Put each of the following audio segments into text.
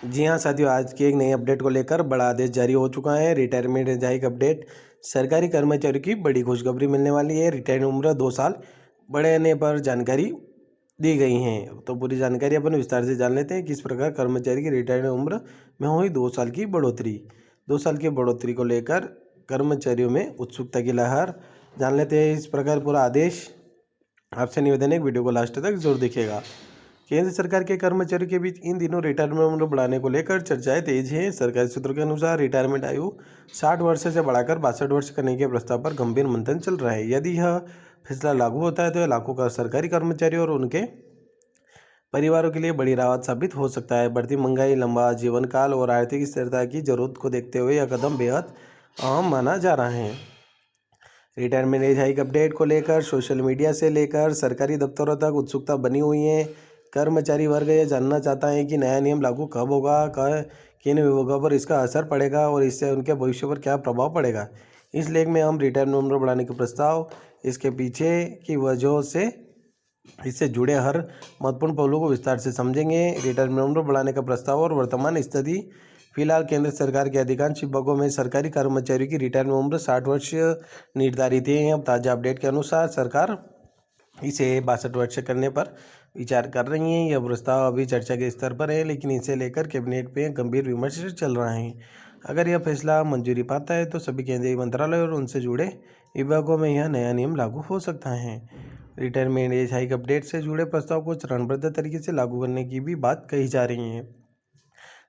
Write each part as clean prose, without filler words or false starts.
जी हाँ साथियों, आज की एक नई अपडेट को लेकर बड़ा आदेश जारी हो चुका है। रिटायरमेंट एज हाइक अपडेट, सरकारी कर्मचारियों की बड़ी खुशखबरी मिलने वाली है। रिटायरमेंट उम्र 2 साल बढ़ने पर जानकारी दी गई है। तो पूरी जानकारी अपन विस्तार से जान लेते हैं। किस प्रकार कर्मचारी की रिटायरमेंट उम्र में हुई 2 साल की बढ़ोतरी। 2 साल की बढ़ोतरी को लेकर कर्मचारियों में उत्सुकता की लहर। जान लेते हैं इस प्रकार पूरा आदेश। आपसे निवेदन है, एक वीडियो को लास्ट तक जरूर देखिएगा। केंद्र सरकार के कर्मचारियों के बीच इन दिनों रिटायरमेंट उम्र बढ़ाने को लेकर चर्चाएं तेज हैं। सरकारी सूत्रों के अनुसार रिटायरमेंट आयु 60 वर्ष से बढ़ाकर 62 वर्ष करने के प्रस्ताव पर गंभीर मंथन चल रहा है। यदि यह फैसला लागू होता है तो यह लाखों का सरकारी कर्मचारियों और उनके परिवारों के लिए बड़ी राहत साबित हो सकता है। बढ़ती महंगाई, लंबा जीवन काल और आर्थिक स्थिरता की जरूरत को देखते हुए यह कदम बेहद अहम माना जा रहा है। रिटायरमेंट एज हाइक अपडेट को लेकर सोशल मीडिया से लेकर सरकारी दफ्तरों तक उत्सुकता बनी हुई है। कर्मचारी वर्ग यह जानना चाहता है कि नया नियम लागू कब होगा, किन विभागों पर इसका असर पड़ेगा और इससे उनके भविष्य पर क्या प्रभाव पड़ेगा। इस लेख में हम रिटायरमेंट उम्र बढ़ाने के प्रस्ताव, इसके पीछे की वजहों से इससे जुड़े हर महत्वपूर्ण पहलू को विस्तार से समझेंगे। रिटायरमेंट उम्र बढ़ाने का प्रस्ताव और वर्तमान स्थिति। फिलहाल केंद्र सरकार के अधिकांश विभागों में सरकारी कर्मचारियों की रिटायरमेंट उम्र 60 वर्ष निर्धारित है। अब ताज़ा अपडेट के अनुसार सरकार इसे 62 वर्ष करने पर विचार कर रही है। यह प्रस्ताव अभी चर्चा के स्तर पर है, लेकिन इसे लेकर कैबिनेट में गंभीर विमर्श चल रहा है। अगर यह फैसला मंजूरी पाता है तो सभी केंद्रीय मंत्रालय और उनसे जुड़े विभागों में यह नया नियम लागू हो सकता है। रिटायरमेंट एज हाइक अपडेट से जुड़े प्रस्ताव को चरणबद्ध तरीके से लागू करने की भी बात कही जा रही है।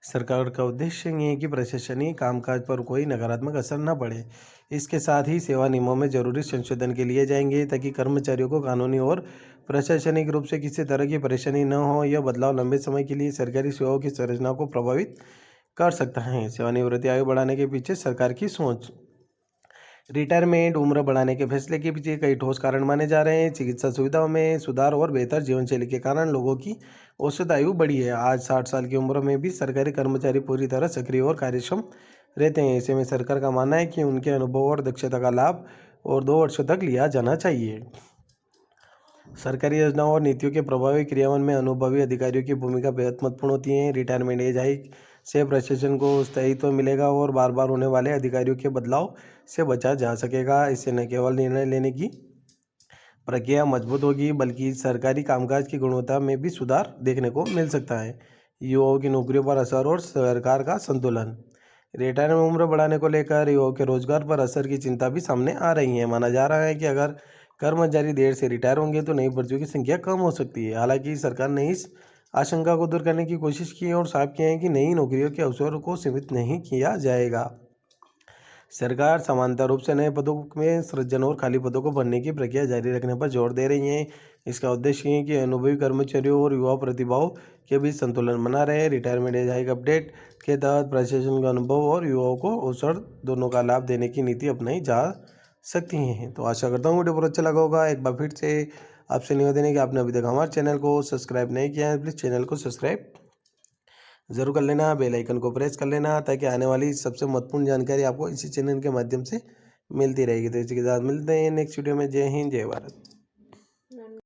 सरकार का उद्देश्य ये है कि प्रशासनिक कामकाज पर कोई नकारात्मक असर न पड़े। इसके साथ ही सेवा नियमों में जरूरी संशोधन के लिए जाएंगे ताकि कर्मचारियों को कानूनी और प्रशासनिक रूप से किसी तरह की परेशानी न हो। यह बदलाव लंबे समय के लिए सरकारी सेवाओं की संरचना को प्रभावित कर सकता है। सेवानिवृत्ति आयु बढ़ाने के पीछे सरकार की सोच। रिटायरमेंट उम्र बढ़ाने के फैसले के पीछे कई ठोस कारण माने जा रहे हैं। चिकित्सा सुविधाओं में सुधार और बेहतर जीवनशैली के कारण लोगों की औसत आयु बढ़ी है। आज 60 साल की उम्र में भी सरकारी कर्मचारी पूरी तरह सक्रिय और कार्यक्षम रहते हैं। ऐसे में सरकार का मानना है कि उनके अनुभव और दक्षता का लाभ और 2 वर्षों तक लिया जाना चाहिए। सरकारी योजनाओं और नीतियों के प्रभावी क्रियान्वयन में अनुभवी अधिकारियों की भूमिका बेहद महत्वपूर्ण होती है। रिटायरमेंट एज हाइक से प्रशासन को स्थायित्व मिलेगा और बार बार होने वाले अधिकारियों के बदलाव से बचा जा सकेगा। इससे न केवल निर्णय लेने की प्रक्रिया मजबूत होगी, बल्कि सरकारी कामकाज की गुणवत्ता में भी सुधार देखने को मिल सकता है। युवाओं की नौकरियों पर असर और सरकार का संतुलन। रिटायरमेंट उम्र बढ़ाने को लेकर युवाओं के रोजगार पर असर की चिंता भी सामने आ रही है। माना जा रहा है कि अगर कर्मचारी देर से रिटायर होंगे तो नई भर्तियों की संख्या कम हो सकती है। हालांकि सरकार ने इस आशंका को दूर करने की कोशिश की है और साफ किया है कि नई नौकरियों के अवसरों को सीमित नहीं किया जाएगा। सरकार समानांतर रूप से नए पदों में सृजन और खाली पदों को भरने की प्रक्रिया जारी रखने पर जोर दे रही है। इसका उद्देश्य है कि अनुभवी कर्मचारियों और युवा प्रतिभाओं के बीच संतुलन बना रहे। रिटायरमेंट एज हाइक अपडेट के तहत प्रशासन का अनुभव और युवाओं को अवसर दोनों का लाभ देने की नीति अपनाई जा सकती हैं। तो आशा करता हूँ वीडियो बहुत अच्छा लगा होगा। एक बार फिर से आपसे निवेदन है कि आपने अभी तक हमारे चैनल को सब्सक्राइब नहीं किया है, प्लीज़ चैनल को सब्सक्राइब ज़रूर कर लेना, बेल आइकन को प्रेस कर लेना ताकि आने वाली सबसे महत्वपूर्ण जानकारी आपको इसी चैनल के माध्यम से मिलती रहेगी। तो इसी के साथ मिलते हैं नेक्स्ट वीडियो में। जय हिंद, जय भारत।